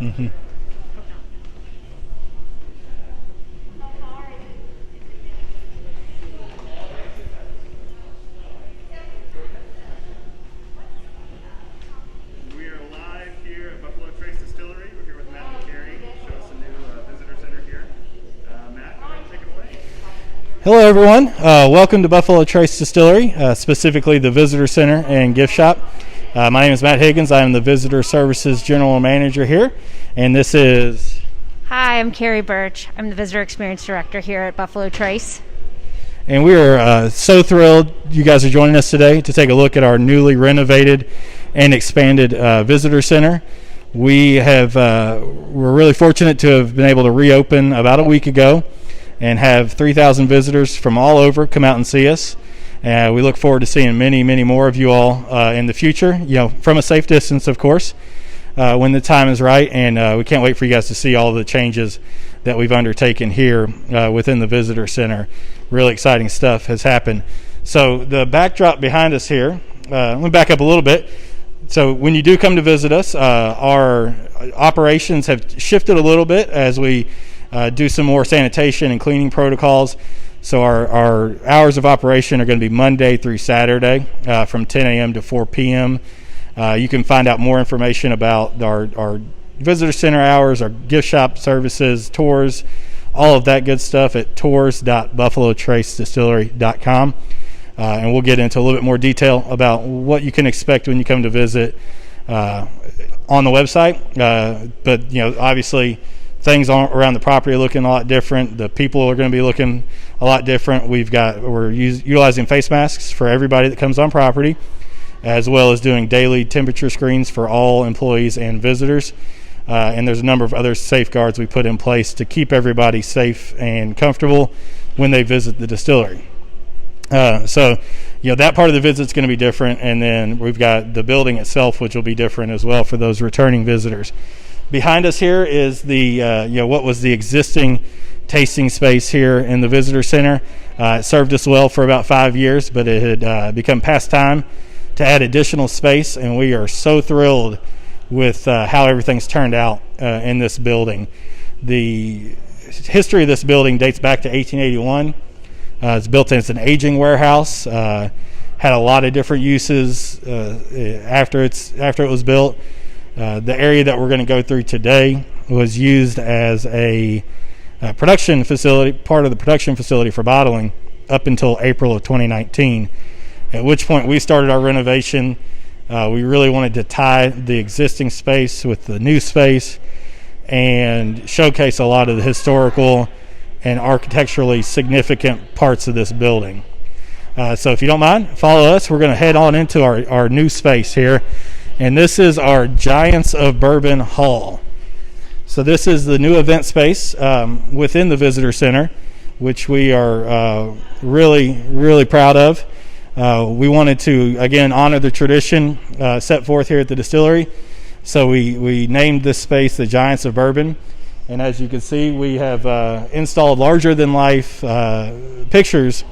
Mm-hmm. We are live here at Buffalo Trace Distillery. We're here with Matt and Cary. Show us a new visitor center here. Matt, take it away. Hello, everyone. Welcome to Buffalo Trace Distillery, specifically the Visitor Center and Gift Shop. My name is Matt Higgins. I am the Visitor Services General Manager here, and this is... Hi, I'm Cary Burch. I'm the Visitor Experience Director here at Buffalo Trace. And we are so thrilled you guys are joining us today to take a look at our newly renovated and expanded Visitor Center. We're really fortunate to have been able to reopen about a week ago and have 3,000 visitors from all over come out and see us. We look forward to seeing many, many more of you all in the future, from a safe distance, of course, when the time is right. And we can't wait for you guys to see all the changes that we've undertaken here within the Visitor Center. Really exciting stuff has happened. So the backdrop behind us here, let me back up a little bit. So when you do come to visit us, our operations have shifted a little bit as we do some more sanitation and cleaning protocols. So our hours of operation are going to be Monday through Saturday from 10 a.m. to 4 p.m. You can find out more information about our visitor center hours, our gift shop services, tours, all of that good stuff at tours.buffalotracedistillery.com. And we'll get into a little bit more detail about what you can expect when you come to visit on the website. But obviously, things around the property are looking a lot different. The people are going to be looking a lot different. We're utilizing face masks for everybody that comes on property, as well as doing daily temperature screens for all employees and visitors. And there's a number of other safeguards we put in place to keep everybody safe and comfortable when they visit the distillery. So that part of the visit is going to be different, and then we've got the building itself, which will be different as well for those returning visitors. Behind us here is the what was the existing tasting space here in the Visitor Center. It served us well for about 5 years, but it had become past time to add additional space, and we are so thrilled with how everything's turned out in this building. The history of this building dates back to 1881. It's built as an aging warehouse. Had a lot of different uses after it was built. The area that we're going to go through today was used as a production facility, part of the production facility for bottling, up until April of 2019, at which point we started our renovation. We really wanted to tie the existing space with the new space and showcase a lot of the historical and architecturally significant parts of this building. So if you don't mind, follow us. We're going to head on into our new space here. And this is our Giants of Bourbon Hall. So this is the new event space within the Visitor Center, which we are really, really proud of. We wanted to, again, honor the tradition set forth here at the distillery. So we named this space the Giants of Bourbon. And as you can see, we have installed larger-than-life pictures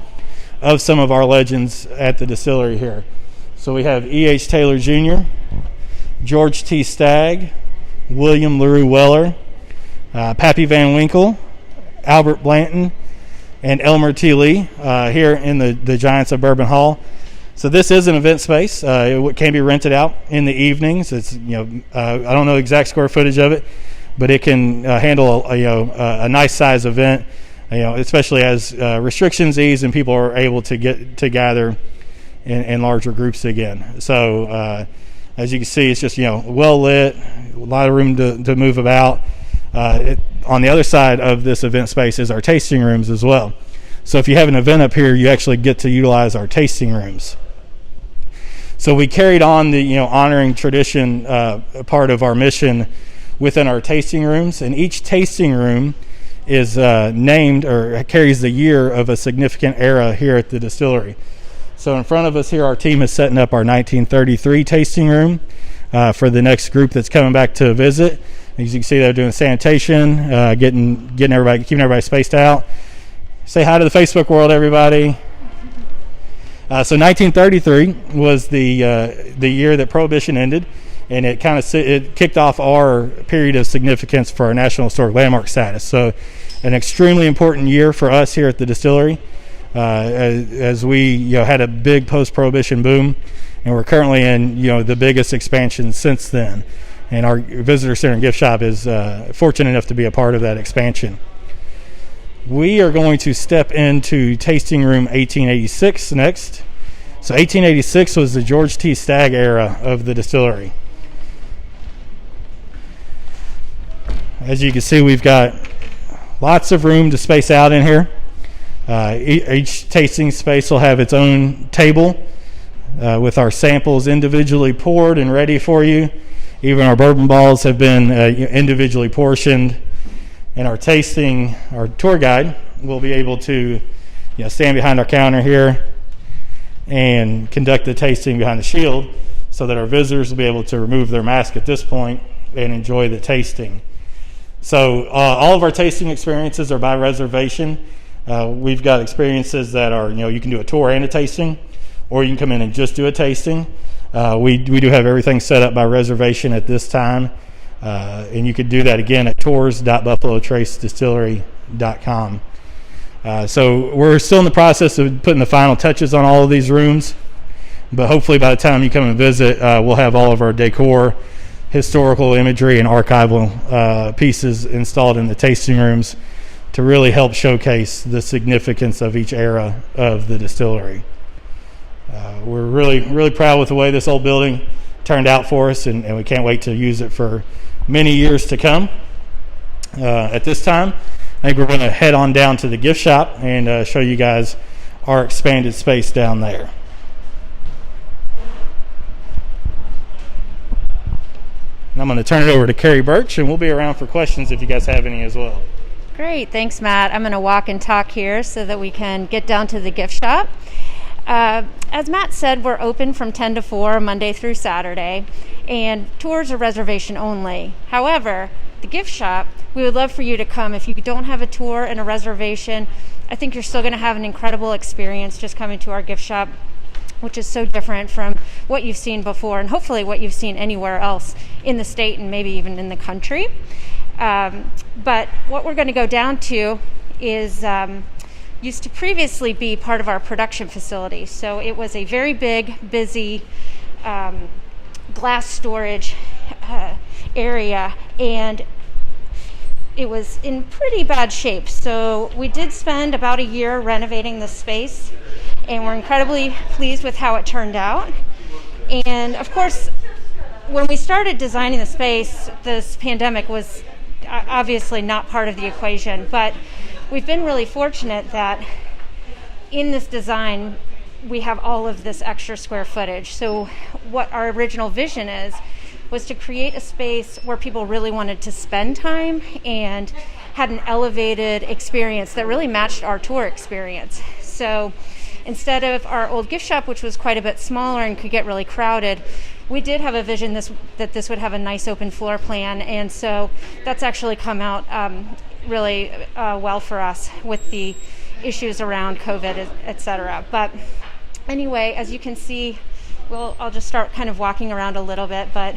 of some of our legends at the distillery here. So we have E.H. Taylor Jr., George T. Stagg, William LaRue Weller, Pappy Van Winkle, Albert Blanton, and Elmer T. Lee here in the Giants of Bourbon Hall. So this is an event space. It can be rented out in the evenings. It's I don't know exact square footage of it, but it can handle a nice size event. Especially as restrictions ease and people are able to get to gather in larger groups again. So as you can see, it's just well lit, a lot of room to move about. On the other side of this event space is our tasting rooms as well. So if you have an event up here, you actually get to utilize our tasting rooms. So we carried on the honoring tradition part of our mission within our tasting rooms, and each tasting room is named or carries the year of a significant era here at the distillery. So in front of us here, our team is setting up our 1933 tasting room for the next group that's coming back to visit. As you can see, they're doing sanitation, keeping everybody spaced out. Say hi to the Facebook world, everybody. So 1933 was the year that Prohibition ended and it it kicked off our period of significance for our National Historic Landmark status. So an extremely important year for us here at the distillery, as we had a big post-prohibition boom, and we're currently in the biggest expansion since then. And our visitor center and gift shop is fortunate enough to be a part of that expansion. We are going to step into tasting room 1886 next. So 1886 was the George T. Stagg era of the distillery. As you can see, we've got lots of room to space out in here. Each tasting space will have its own table with our samples individually poured and ready for you. Even our bourbon balls have been individually portioned. And our tour guide will be able to stand behind our counter here and conduct the tasting behind the shield, so that our visitors will be able to remove their mask at this point and enjoy the tasting. So all of our tasting experiences are by reservation. We've got experiences that are, you can do a tour and a tasting, or you can come in and just do a tasting. We do have everything set up by reservation at this time, and you could do that again at tours.buffalotracedistillery.com. So we're still in the process of putting the final touches on all of these rooms, but hopefully by the time you come and visit, we'll have all of our decor, historical imagery, and archival pieces installed in the tasting rooms to really help showcase the significance of each era of the distillery. We're really proud with the way this old building turned out for us, and we can't wait to use it for many years to come. At this time, I think we're going to head on down to the gift shop and show you guys our expanded space down there. And I'm going to turn it over to Cary Burch, and we'll be around for questions if you guys have any as well. Great, thanks, Matt. I'm going to walk and talk here so that we can get down to the gift shop. As Matt said, we're open from 10 to 4, Monday through Saturday, and tours are reservation only. However, the gift shop, we would love for you to come. If you don't have a tour and a reservation, I think you're still going to have an incredible experience just coming to our gift shop, which is so different from what you've seen before, and hopefully what you've seen anywhere else in the state and maybe even in the country. But what we're going to go down to is used to previously be part of our production facility. So it was a very big, busy glass storage area, and it was in pretty bad shape. So we did spend about a year renovating the space, and we're incredibly pleased with how it turned out. And of course, when we started designing the space, this pandemic was obviously not part of the equation, but we've been really fortunate that in this design we have all of this extra square footage. So what our original vision was to create a space where people really wanted to spend time and had an elevated experience that really matched our tour experience. So instead of our old gift shop, which was quite a bit smaller and could get really crowded, we did have a vision that this would have a nice open floor plan, and so that's actually come out really well for us with the issues around COVID, et cetera. But anyway, as you can see, I'll just start kind of walking around a little bit, but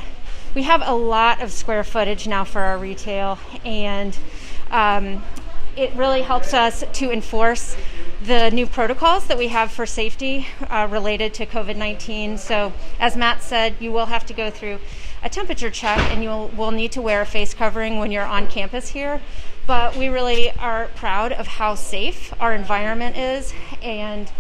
we have a lot of square footage now for our retail, and it really helps us to enforce the new protocols that we have for safety related to COVID-19. So as Matt said, you will have to go through a temperature check, and will need to wear a face covering when you're on campus here. But we really are proud of how safe our environment is, and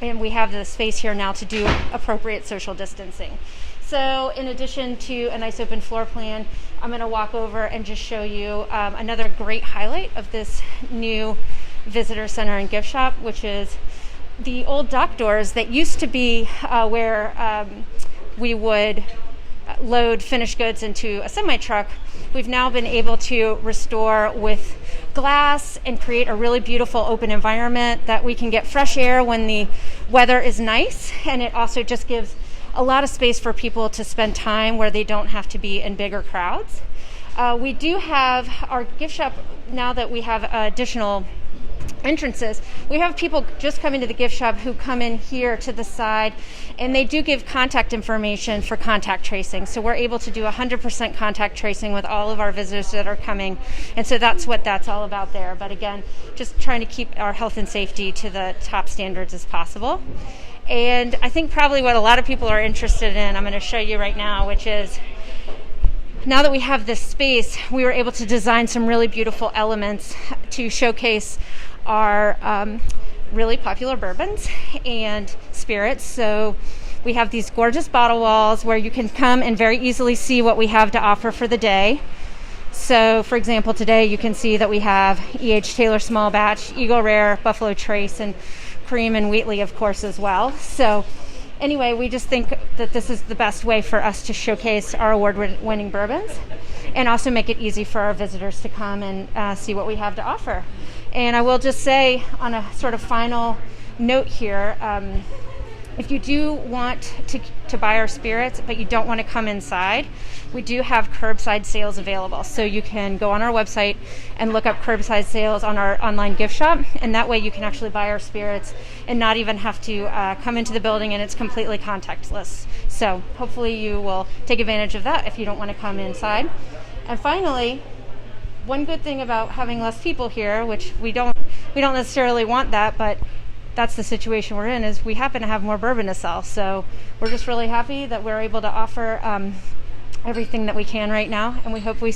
we have the space here now to do appropriate social distancing. So in addition to a nice open floor plan, I'm going to walk over and just show you another great highlight of this new visitor center and gift shop, which is the old dock doors that used to be where we would load finished goods into a semi-truck. We've now been able to restore with glass and create a really beautiful open environment that we can get fresh air when the weather is nice, and it also just gives a lot of space for people to spend time where they don't have to be in bigger crowds. We do have our gift shop, now that we have additional entrances, we have people just come into the gift shop who come in here to the side, and they do give contact information for contact tracing. So we're able to do 100% contact tracing with all of our visitors that are coming. And so that's what that's all about there. But again, just trying to keep our health and safety to the top standards as possible. And I think probably what a lot of people are interested in, I'm going to show you right now, which is, now that we have this space, we were able to design some really beautiful elements to showcase our really popular bourbons and spirits. So we have these gorgeous bottle walls where you can come and very easily see what we have to offer for the day. So for example, today you can see that we have E.H. Taylor Small Batch, Eagle Rare, Buffalo Trace, and Cream and Wheatley, of course, as well. So anyway, we just think that this is the best way for us to showcase our award-winning bourbons and also make it easy for our visitors to come and see what we have to offer. And I will just say, on a sort of final note here, if you do want to buy our spirits, but you don't want to come inside, we do have curbside sales available. So you can go on our website and look up curbside sales on our online gift shop, and that way you can actually buy our spirits and not even have to come into the building, and it's completely contactless. So hopefully you will take advantage of that if you don't want to come inside. And finally, one good thing about having less people here, which we don't necessarily want that, but that's the situation we're in, is we happen to have more bourbon to sell. So we're just really happy that we're able to offer everything that we can right now, and we hope we see